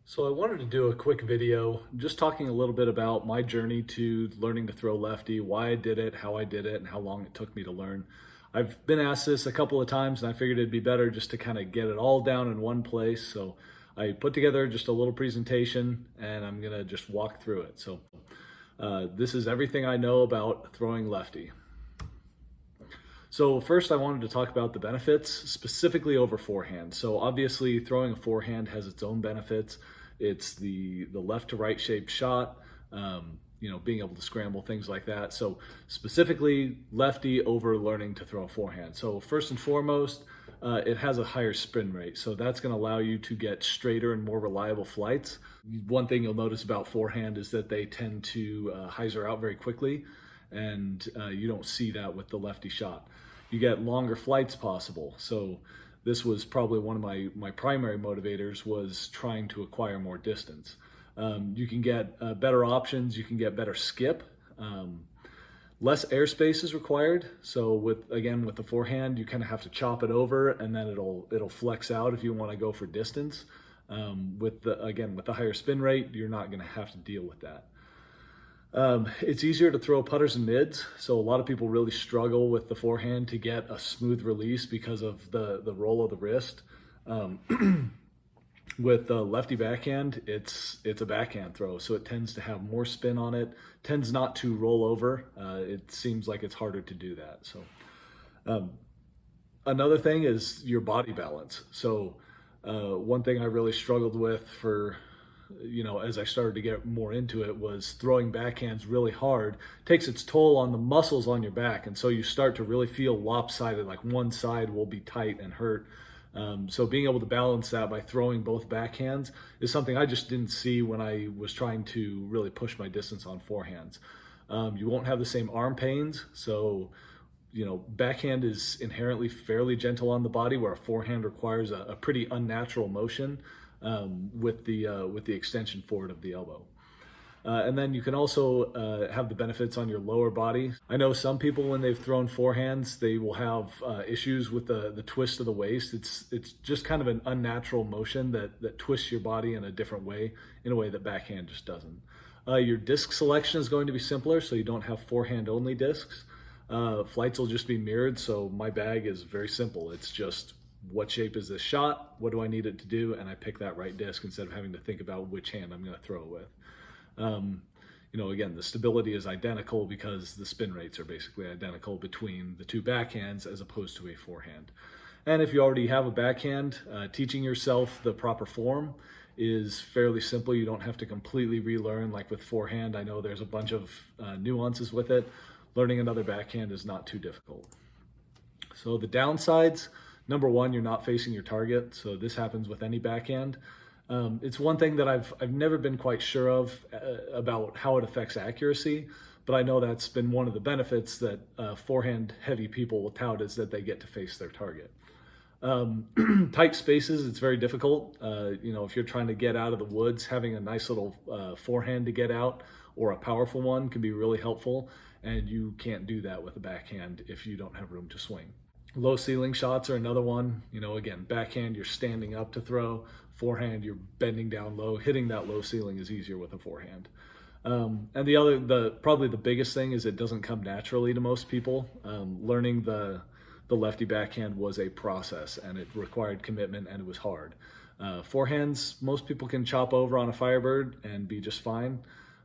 So I wanted to do a quick video just talking a little bit about my journey to learning to throw lefty, why I did it, how I did it, and how long it took me to learn. I've been asked this a couple of times and I figured it'd be better just to kind of get it all down in one place. So I put together just a little presentation and I'm gonna just walk through it. So this is everything I know about throwing lefty. So first I wanted to talk about the benefits specifically over forehand. So obviously throwing a forehand has its own benefits. It's the left to right shaped shot, being able to scramble, things like that. So specifically lefty over learning to throw a forehand. So first and foremost, it has a higher spin rate. So that's gonna allow you to get straighter and more reliable flights. One thing you'll notice about forehand is that they tend to hyzer out very quickly, and you don't see that with the lefty shot. You get longer flights possible. So this was probably one of my primary motivators, was trying to acquire more distance. You can get better options, you can get better skip. Less airspace is required. So with the forehand, you kind of have to chop it over and then it'll flex out if you want to go for distance. With the higher spin rate, you're not going to have to deal with that. It's easier to throw putters and mids, so a lot of people really struggle with the forehand to get a smooth release because of the roll of the wrist. With the lefty backhand, it's a backhand throw, so it tends to have more spin on it, tends not to roll over. It seems like it's harder to do that. So another thing is your body balance. So one thing I really struggled with as I started to get more into it, was throwing backhands really hard takes its toll on the muscles on your back. And so you start to really feel lopsided, like one side will be tight and hurt. So being able to balance that by throwing both backhands is something I just didn't see when I was trying to really push my distance on forehands. You won't have the same arm pains. So, backhand is inherently fairly gentle on the body, where a forehand requires a pretty unnatural motion. With the extension forward of the elbow. And then you can also have the benefits on your lower body. I know some people, when they've thrown forehands, they will have issues with the twist of the waist. It's just kind of an unnatural motion that twists your body in a different way, in a way that backhand just doesn't. Your disc selection is going to be simpler, so you don't have forehand only discs. Flights will just be mirrored, so my bag is very simple. It's just, what shape is this shot? What do I need it to do? And I pick that right disc instead of having to think about which hand I'm going to throw it with. Again, the stability is identical because the spin rates are basically identical between the two backhands as opposed to a forehand. And if you already have a backhand, teaching yourself the proper form is fairly simple. You don't have to completely relearn like with forehand. I know there's a bunch of nuances with it. Learning another backhand is not too difficult. So the downsides: number one, you're not facing your target. So this happens with any backhand. It's one thing that I've never been quite sure of about how it affects accuracy, but I know that's been one of the benefits that forehand heavy people will tout, is that they get to face their target. Tight spaces, it's very difficult. If you're trying to get out of the woods, having a nice little forehand to get out, or a powerful one, can be really helpful. And you can't do that with a backhand if you don't have room to swing. Low ceiling shots are another one. Again, backhand, you're standing up to throw. Forehand, you're bending down low. Hitting that low ceiling is easier with a forehand. And probably the biggest thing is it doesn't come naturally to most people. Learning the lefty backhand was a process, and it required commitment, and it was hard. Forehands, most people can chop over on a Firebird and be just fine.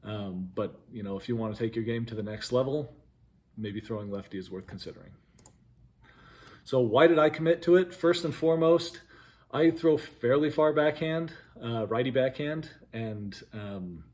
But if you want to take your game to the next level, maybe throwing lefty is worth considering. So why did I commit to it? First and foremost, I throw fairly far backhand, righty backhand, and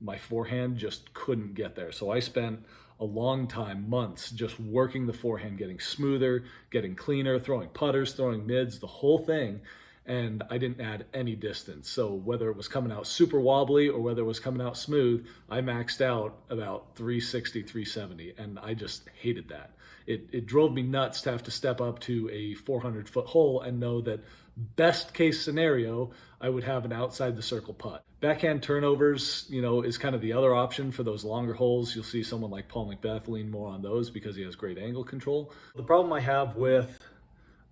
my forehand just couldn't get there. So I spent a long time, months, just working the forehand, getting smoother, getting cleaner, throwing putters, throwing mids, the whole thing. And I didn't add any distance. So whether it was coming out super wobbly or whether it was coming out smooth, I maxed out about 360, 370, and I just hated that. It drove me nuts to have to step up to a 400-foot hole and know that best case scenario, I would have an outside the circle putt. Backhand turnovers, is kind of the other option for those longer holes. You'll see someone like Paul McBeth lean more on those because he has great angle control. The problem I have with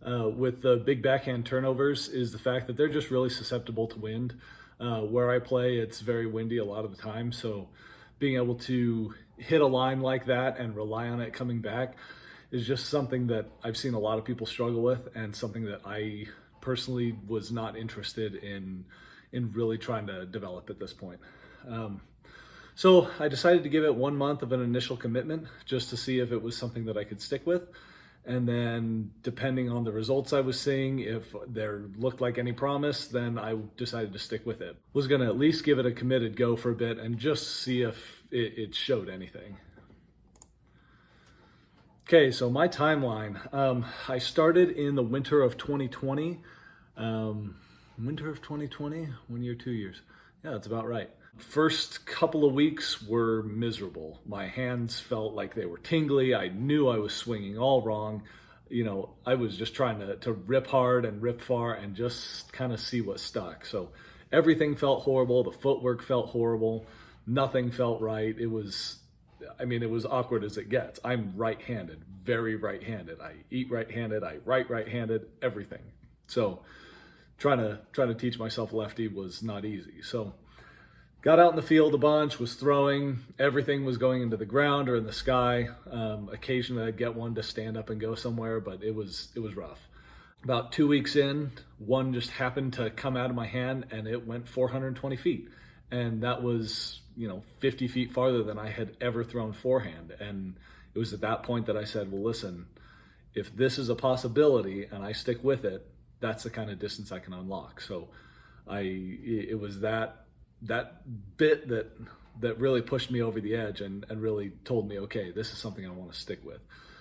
the big backhand turnovers is the fact that they're just really susceptible to wind. Where I play, it's very windy a lot of the time, so being able to hit a line like that and rely on it coming back is just something that I've seen a lot of people struggle with, and something that I personally was not interested in really trying to develop at this point. So I decided to give it 1 month of an initial commitment just to see if it was something that I could stick with. And then depending on the results I was seeing, if there looked like any promise, then I decided to stick with it. Was gonna at least give it a committed go for a bit and just see if it showed anything. Okay, so my timeline. I started in the winter of 2020. Winter of 2020, 1 year, 2 years. Yeah, that's about right. First couple of weeks were miserable. My hands felt like they were tingly. I knew I was swinging all wrong. You know, I was just trying to rip hard and rip far and just kind of see what stuck. So everything felt horrible. The footwork felt horrible. Nothing felt right. It was awkward as it gets. I'm right-handed, very right-handed. I eat right-handed, I write right-handed, everything. So trying to teach myself lefty was not easy. So got out in the field a bunch, was throwing, everything was going into the ground or in the sky. Occasionally I'd get one to stand up and go somewhere, but it was rough. About 2 weeks in, one just happened to come out of my hand and it went 420 feet. And that was, 50 feet farther than I had ever thrown forehand. And it was at that point that I said, well, listen, if this is a possibility and I stick with it, that's the kind of distance I can unlock. So it was that bit that really pushed me over the edge and really told me, okay, this is something I want to stick with.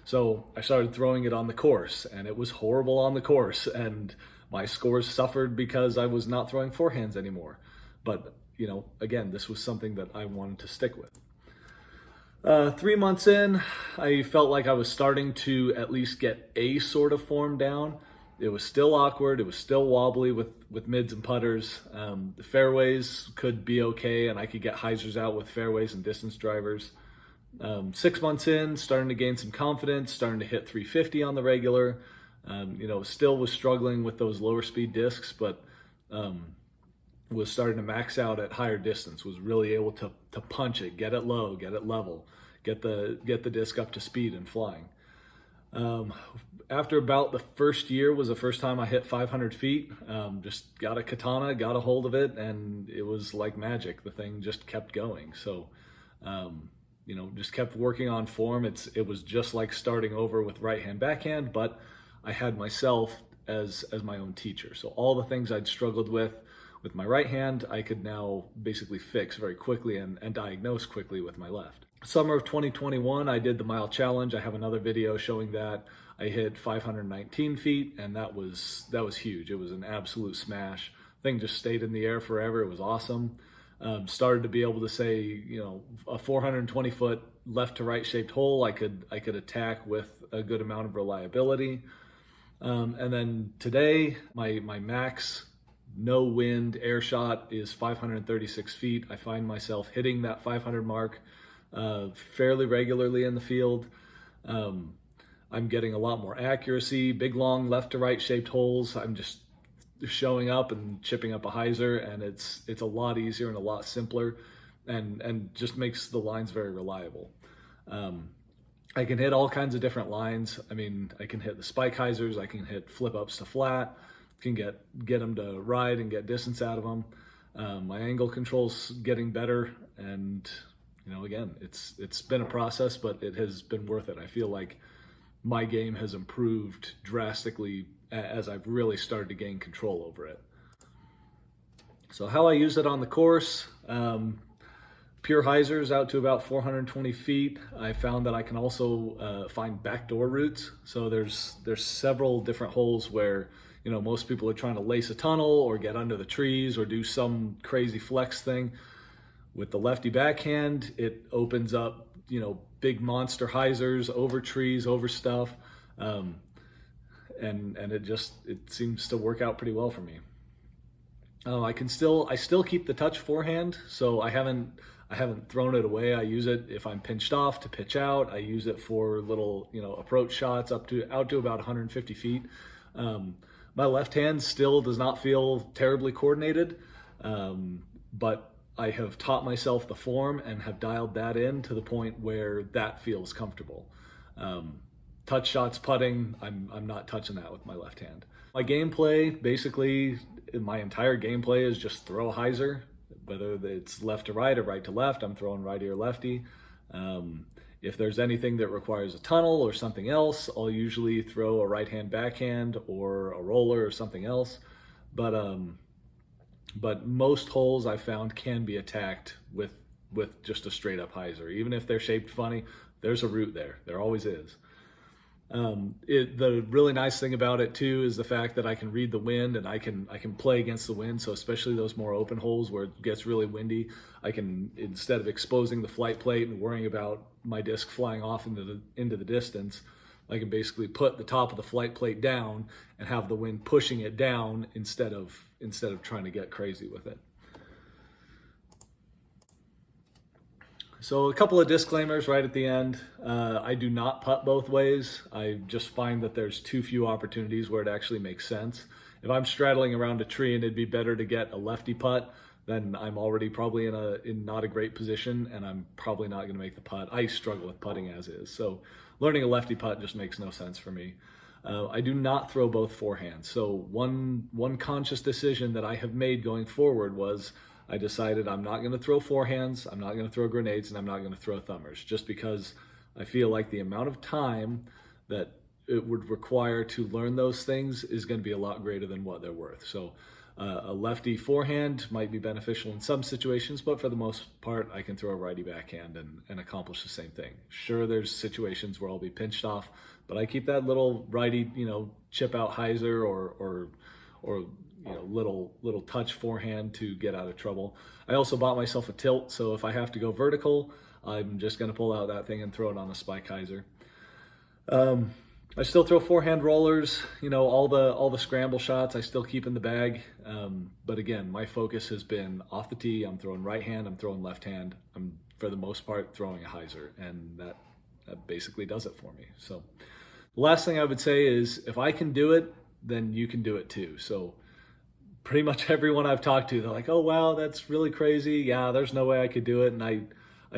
So I started throwing it on the course, and it was horrible on the course, and my scores suffered because I was not throwing forehands anymore. But again, this was something that I wanted to stick with. 3 months in, I felt like I was starting to at least get a sort of form down. It was still awkward. It was still wobbly with mids and putters. The fairways could be okay, and I could get hyzers out with fairways and distance drivers. 6 months in, starting to gain some confidence, starting to hit 350 on the regular. Still was struggling with those lower speed discs, but was starting to max out at higher distance, was really able to punch it, get it low, get it level, get the disc up to speed and flying. After about the first year was the first time I hit 500 feet, just got a katana, got a hold of it, and it was like magic. The thing just kept going. So, just kept working on form. It was just like starting over with right hand, backhand, but I had myself as my own teacher. So all the things I'd struggled with my right hand, I could now basically fix very quickly and diagnose quickly with my left. Summer of 2021, I did the mile challenge. I have another video showing that. I hit 519 feet, and that was huge. It was an absolute smash. Thing just stayed in the air forever. It was awesome. Started to be able to say, a 420 foot left to right shaped hole, I could attack with a good amount of reliability. And then today, my max no wind air shot is 536 feet. I find myself hitting that 500 mark fairly regularly in the field. I'm getting a lot more accuracy, big long left to right shaped holes. I'm just showing up and chipping up a hyzer, and it's a lot easier and a lot simpler, and just makes the lines very reliable. I can hit all kinds of different lines. I can hit the spike hyzers, I can hit flip ups to flat, can get them to ride and get distance out of them. My angle control's getting better, and again, it's been a process, but it has been worth it. I feel like my game has improved drastically as I've really started to gain control over it. So how I use it on the course, pure hyzers out to about 420 feet. I found that I can also find backdoor routes. So there's several different holes where most people are trying to lace a tunnel or get under the trees or do some crazy flex thing. With the lefty backhand, it opens up, big monster hyzers over trees, over stuff. And it seems to work out pretty well for me. I still keep the touch forehand, so I haven't thrown it away. I use it if I'm pinched off to pitch out. I use it for little, approach shots out to about 150 feet. My left hand still does not feel terribly coordinated. But I have taught myself the form and have dialed that in to the point where that feels comfortable. Touch shots, putting, I'm not touching that with my left hand. My gameplay, basically, my entire gameplay is just throw a hyzer, whether it's left to right or right to left. I'm throwing righty or lefty. If there's anything that requires a tunnel or something else, I'll usually throw a right hand backhand or a roller or something else. But most holes I found can be attacked with just a straight up hyzer. Even if they're shaped funny, there's a route there. There always is. The really nice thing about it too is the fact that I can read the wind and I can play against the wind. So especially those more open holes where it gets really windy, I can, instead of exposing the flight plate and worrying about my disc flying off into the distance, I can basically put the top of the flight plate down and have the wind pushing it down instead of trying to get crazy with it. So a couple of disclaimers right at the end. I do not putt both ways. I just find that there's too few opportunities where it actually makes sense. If I'm straddling around a tree and it'd be better to get a lefty putt, then I'm already probably in not a great position and I'm probably not going to make the putt. I struggle with putting as is. So learning a lefty putt just makes no sense for me. I do not throw both forehands. So one conscious decision that I have made going forward was I decided I'm not going to throw forehands, I'm not going to throw grenades, and I'm not going to throw thumbers, just because I feel like the amount of time that it would require to learn those things is going to be a lot greater than what they're worth. So a lefty forehand might be beneficial in some situations, but for the most part, I can throw a righty backhand and accomplish the same thing. Sure, there's situations where I'll be pinched off, but I keep that little righty, chip out hyzer or little touch forehand to get out of trouble. I also bought myself a tilt, so if I have to go vertical, I'm just going to pull out that thing and throw it on a spike hyzer. I still throw forehand rollers, all the scramble shots I still keep in the bag. But again, my focus has been off the tee. I'm throwing right hand, I'm throwing left hand. I'm, for the most part, throwing a hyzer, and that basically does it for me. So the last thing I would say is if I can do it, then you can do it too. So pretty much everyone I've talked to, they're like, oh, wow, that's really crazy. Yeah, there's no way I could do it. And I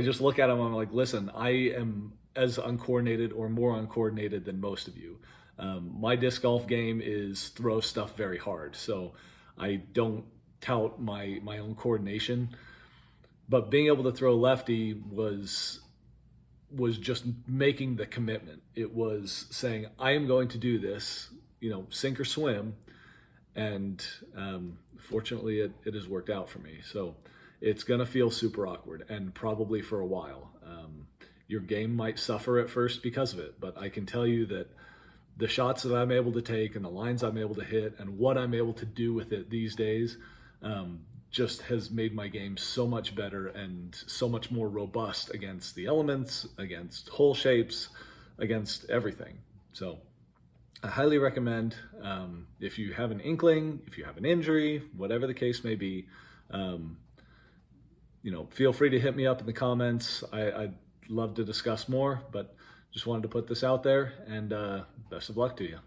just look at them, I'm like, listen, I am as uncoordinated or more uncoordinated than most of you. My disc golf game is throw stuff very hard. So I don't tout my own coordination, but being able to throw lefty was just making the commitment. It was saying, I am going to do this, sink or swim. And fortunately, it has worked out for me. So it's going to feel super awkward and probably for a while. Your game might suffer at first because of it, but I can tell you that the shots that I'm able to take and the lines I'm able to hit and what I'm able to do with it these days just has made my game so much better and so much more robust against the elements, against hole shapes, against everything. So I highly recommend, if you have an inkling, if you have an injury, whatever the case may be, feel free to hit me up in the comments. I'd love to discuss more, but just wanted to put this out there, and best of luck to you.